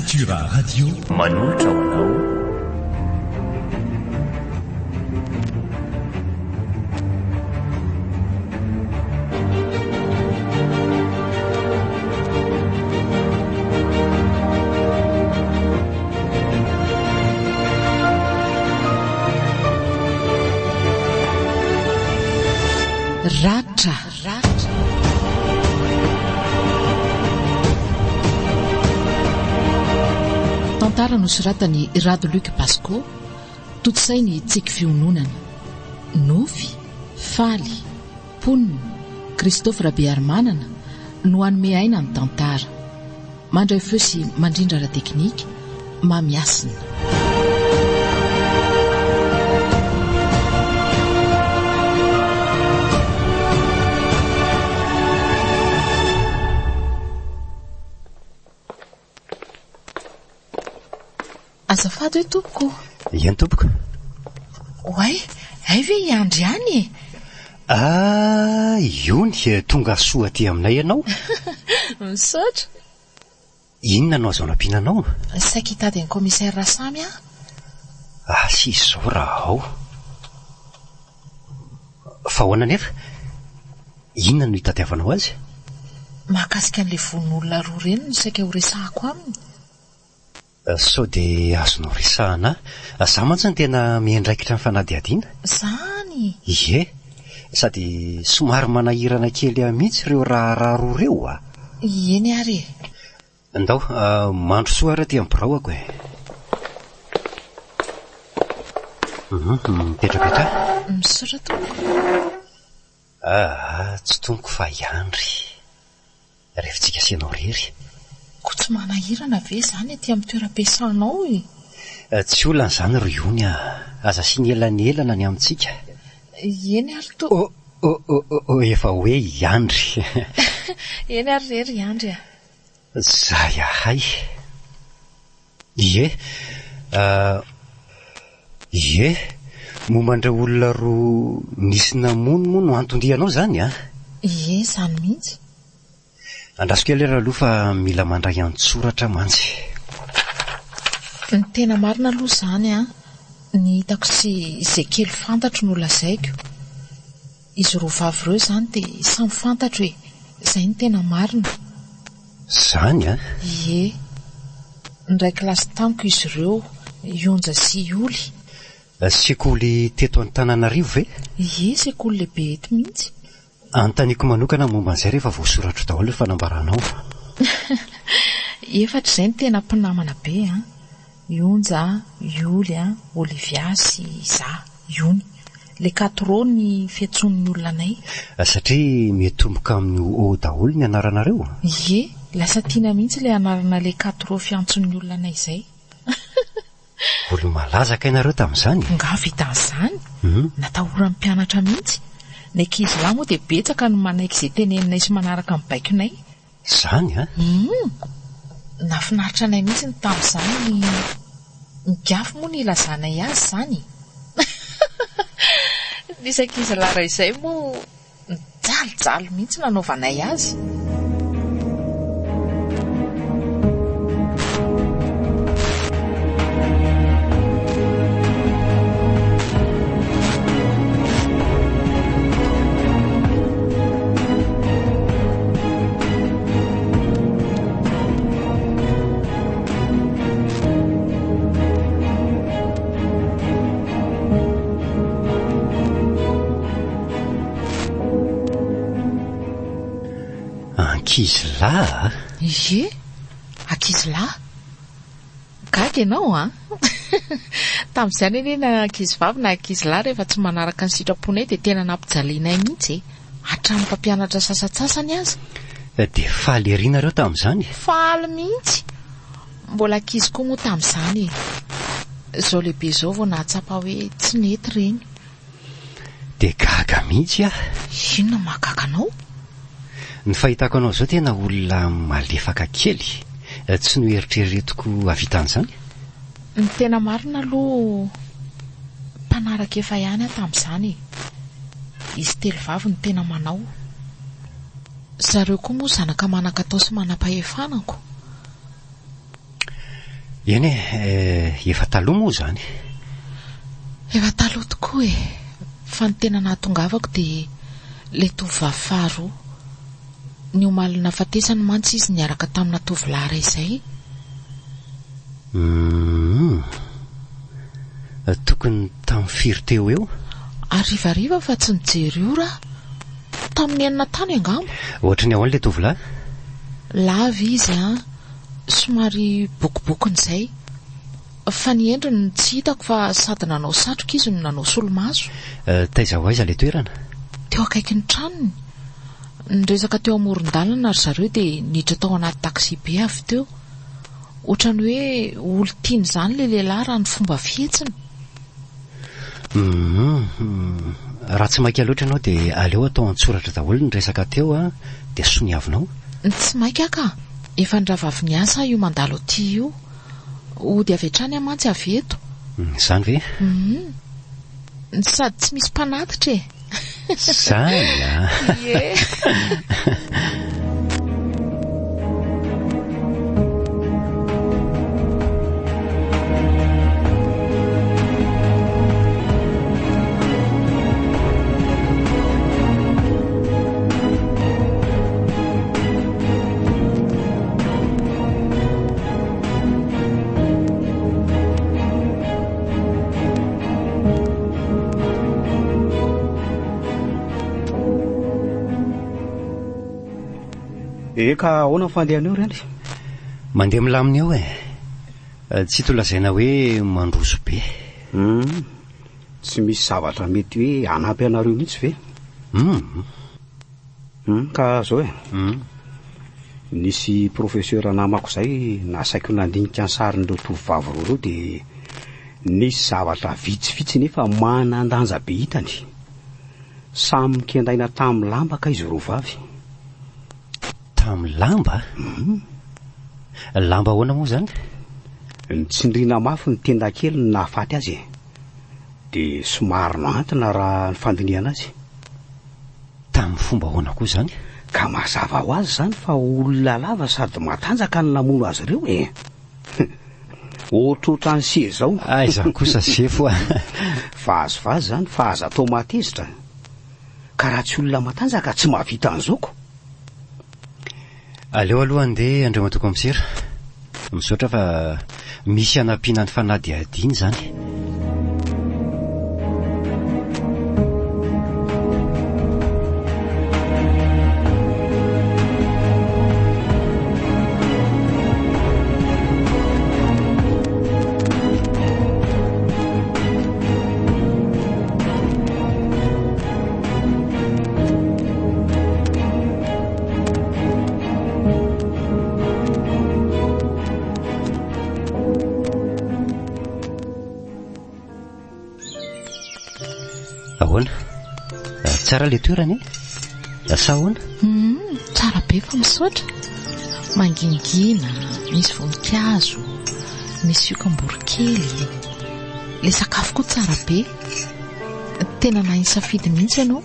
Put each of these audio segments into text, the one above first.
Natura Radio manolotra ho anao. Ratra. Tantara nosoratany Rado Luc Pasco, totsainy tsiky fiononana. Nofy, faly, ponina, Christophe Rabearmanana no hanome aina ny tantara. Mandray feo sy mandrindra ara teknika, mamiasina. Azafady hoe tompoko. Eny tompoko. Oay, ay ve iandry ihany e? Io ny tonga soa aty aminay ianao. Misaotra. Inona no azo anampiananao? Saika hitady ny commissaire Rasamy a? Sy izao raha ao. Fa ahoana nefa? Inona no hitadiavanao azy? Mahakasika an'ilay von'olona roa reny no saika ho resahako aminy. Sao dia azonao resahana. Za mantsy tena miandraikitra ny fanadihadiana. Zany. Ie, sady somary manahirana kely mihitsy ireo raha roa ireo a. Eny ary. Ndao, mandro soa ary aty amin'ny biraoako e. Mipetrapetra. Misaotra tompoko. Tsy tompoko fa iandry. Rehefa tsika asianao rery. Ko tsy manahirana ve zany aty amin'ny toeram-piasanao e? Tsy olana izany ro iony a. Aza sy ny elanelana ny amintsika. Eny ary to. Efa hoe iandry. Eny ary rery iandry a. Zay ahay. Ie, mombandray olona roa nisy namono moa no antondrianao zany a? Ie, zany mihitsy. Andrasoko ely raha aloha fa mila mandray an-tsoratra mantsy. Ny tena marina aloha zany a, ny hitako sy izay kely fantatro no lazaiko. Izy roa vavy ireo zany dia samy fantatro hoe izay ny tena marina. Zany a? Ie, ndray kilasy tamiko izy ireo, Ionja sy Ioly. Sekoly teto Antananarivo ve? Ie, sekoly lehibe eto mihitsy. Antaniko manokana momba an'izay rehefa voasoratra daholo ny fanambaranao. Efatra izay ny tena mpinamana be a. Ionja, Ioly a, Olivia sy za, Iony. Le 4 ny fiantson'ny olona anay. Satria mitomboka amin'ny o daholo ny anaranareo. Ie, lasa tiana mihitsy le anarana le 4 fiantson'ny olona anay izay. Olo malaza ka ianareo tamin'izany. Nga vitan'izany. Natahoran'ny mpianatra mihitsy. Ny ankizy lahy moa dia betsaka no manaiky izay teneninay sy manaraka amin'ny baikonay. Zany a? Nafinaritra anay mihitsy ny tamin'izany ny gafy moa ny ilazanay azy zany. Nisy ankizy lara izay moa nijalijalo mihitsy nanaovanay azy. Ankizilahy? Ie, ankizilahy. Gaga ianao a? Tamin'izany anie na ankizy vavy na ankizilahy rehefa tsy manaraka ny sitraponay dia tena nampijalianay mihitsy e. Hatramin'ny mpampianatra sasatsasany aza. Dia faly ery nareo tamin'izany? Faly mihitsy. Mbola ankizy koa moa tamin'izany e. Zao lehibe zao vao nahatsapa hoe tsy nety reny. Dia gaga mihitsy a. Inona mahagaga anao? Ny fahitako anao zao tena olona malefaka kely. Tsy no eritreretiko avitan'izany. Ny tena marina aloha mpanaraka efa ihany tamin'izany. Izy telo vavy ny tena manao. Zareo koa moa zanaka manakatao sy manam-pahefanako. eny efa taloha moa zany. Efa taloha tokoa fa ny tena nahatongavako dia le tovovavy faharoa ny omalina fatesany mantsy izy niaraka tamina tovolahy izay. Tokony tamin'ny firy teo eo? Arivariva fa tsy nijery io raha. Tamin'ny enina tany angamba. Ohatrany ahoana le tovolahy? Lava izy somary bokobokon'izay. Fa ny endriny tsy hitako fa sady nanao satroka izy no nanao solomaso. Taiza ho aiza le toerana? Teo akaiky ny tranony. Niresaka teo amoron-dalana ry zareo dia niditra tao anaty taksi be avy teo. Ohatrany hoe olon-tiany zany le lehilahy raha ny fomba fihetsiny. Raha tsy maika loatra ianao dia aleo atao an-tsoratra daholo ny resaka teo dia soniavinao. Tsy maika ka. Efa nravavy ny asa io mandalo aty io. Ody avy hatrany amantsy avy eto. Zany ve? Sady tsy misy mpanatitra Zany Ie. Ka ahoana fandehaneo reny? Mandeha milamina eo tsy tolazaina hoe mandroso be. Tsy misy zavatra mety hoe anampy anareo mihitsy ve? Ka zao nisy professeur namako zay nasaiko nandinika ny sarin'ireo tovovavy roa dia nisy zavatra vitsivitsy nefa manandanja be hitany. Samy mikendaina tamin'ny lamba ka izy roa vavy. Tamin'ny lamba? Lamba ahoana moa zany? Ny tsindriana mafy ny tenda kely ny nahafaty azy dia somary noantina raha ny fandiniana azy. Tamin'ny fomba ahoana koa zany? Ka mazava ho azy zany fa olona lava sady matanjaka ny namono azy ireo ohatrotra ny sie zao. Aiza kosa sefo Vazovazy zany fa aza atao matezitra. Ka raha tsy olona matanjaka tsy mahavita an'izao. Aleo aloha andeha andreo matoko amsera. Misaotra fa misy anampiana ny fanadihadiany zany. Tsara le toerana sa ahoana? Tsara be fa misaotra. Mangingina, misy voninkazo, misy okamborokely. Le sakafo koa tsara be. Tena nahisafidy mihitsy ianao.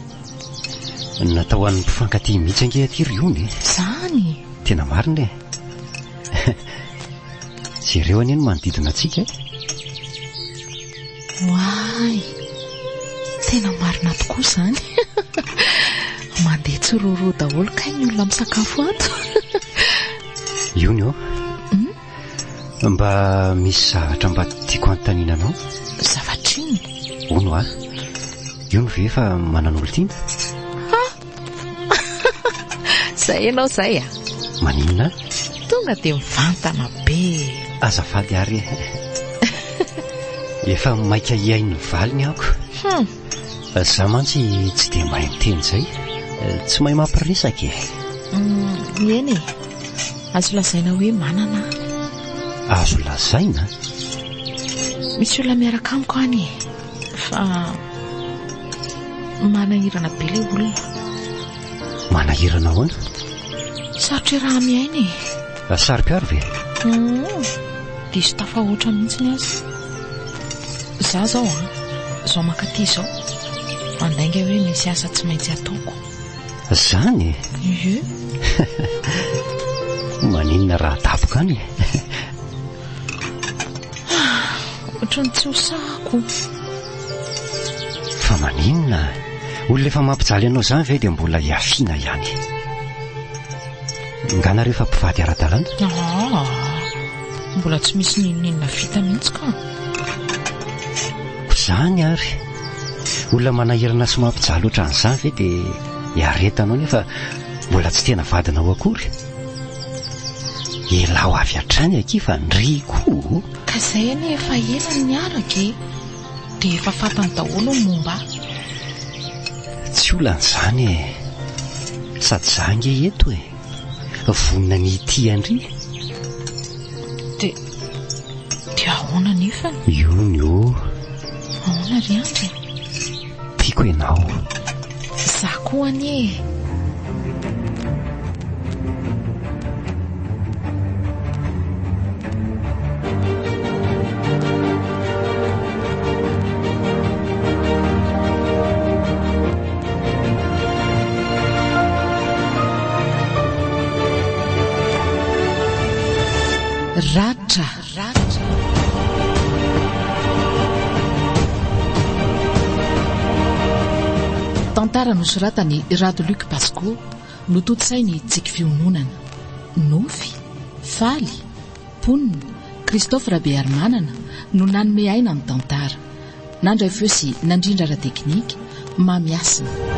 Natao an'ny mpifankatia mihitsy ankehitriny iony. Zany. Tena marina jereo aneny manodidina antsika Wai. Tena marina tokoa zany. Mandeha tsororo daholo kay ny olona misakafo ato. Iony mba misy zavatra mba tiako antaninanao. Zavatra iny? Ono iony ve fa manan'olo tiana? Zay ianao zay Maninona? Tonga dia mivantana be. Azafady ary efa maika hiainy valiny ako. Za mantsy tsy dia mahay miteny zay. Tsy mahay mampiresaka Eny azo lazaina hoe manana. Azo lazaina? Misy olona miaraka amiko any fa manahirana be le olona. Manahirana ahoana? Sarotra raha miaina Sary-piaro ve? Diso tafahoatra mihitsy ny azy. Za zao zao makaty zao mandainga hoe misy asa tsy maintsy ataoko. Zany? Maninona raha tapoka any? ohatrany tsy hosako. Fa maninona olona efa mampijaly anao izany ve dia mbola hiafiana ihany? Nganareo efa mpivady ara-dalàna? Mbola tsy misy ninonina vita mihitsy ka. Izany ary olona manahirana sy mampijaly ohatran'izany ve dia hiaretanao nefa mbola tsy tena vadinao akory? Elao avy hatrany aky fa ndry koa. Ka izay anie efa ela ny niaraka dia efa fantany daholo ny momba. Tsy olan'izany sady zange eto vonina ny ity andry. Dia ahoana nefany? Io ahoana ry andry? tiako ianao. Za koa anie. Ratra. Tantara nosoratany Rado Luc Pasco, nototosainy tsiky fiononana. Nofy, faly, ponina, Christophe Rabearmanana no nanome aina ny tantara. Nandray feo sy nandrindra ara teknika, mamiasina.